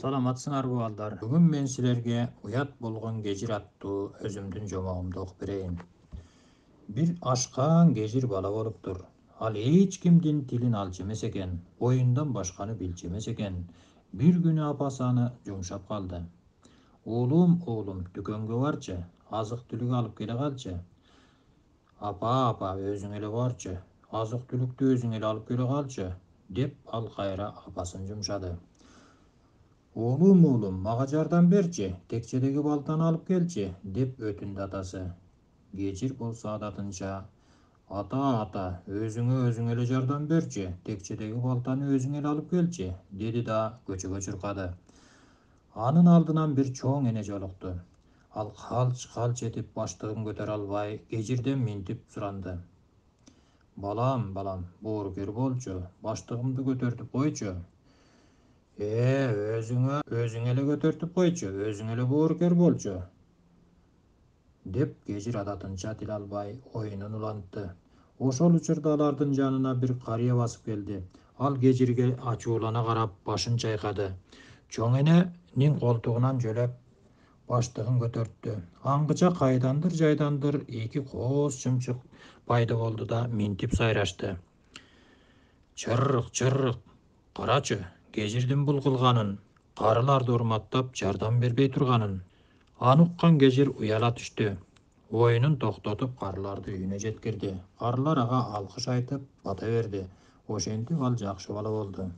Саламатсыңарбы балдар. Бүгүн мен силерге уят болгон кежир аттуу өзүмдүн жомогумду окуп берейин. Бир ашкан кежир бала болуптур. Ал эч кимдин тилин алчу эмес экен, оюндан башканы билчү эмес экен. Бир күнү апасы аны жумшап калды. Уулум, дүкөнгө барчы, азык түлүк алып келе калчы. Апа, өзүң эле барчы, азык түлүктү өзүң эле алып келе калчы, деп ал кайра апасын жумшады. Уулум, мага жардам берчи, текчедеги балтаны алып келчи, деп өтүндү атасы. Кежир болсо адатынча, ата, өзүң эле жардам берчи, текчедеги балтаны өзүң эле алып келчи, деди да көчөгө чуркады. Анын алдынан бир чоң эне жолукту. Ал калч этип баштыгын көтөрө албай, кежирден минтип суранды. Балам, боорукер болчу, баштыгымды көтөртүп койчу. Өзүң эле көтөртүп койчу, өзүң эле боорукер болчу, деп кежир адатынча тил албай оюнун улантты. Ошол учурда алардын жанына бир карыя басып келди. Ал кежирге ачуулана карап башын чайкады. Чоң эненин колтугунан жөлөп баштыгын көтөрттү. Аңгыча кайдандыр жайдандыр эки кооз чымчык пайда болду да минтип сайрашты. Чыррык, карачы, кежирдин бул кылганын, карыларды урматтап жардам бербей турганын. Аны уккан кежир уяла түштү. Оюнун токтотуп карыларды үйүнө жеткирди. Карылар ага алкыш айтып бата берди. Ошентип ал жакшы бала болду.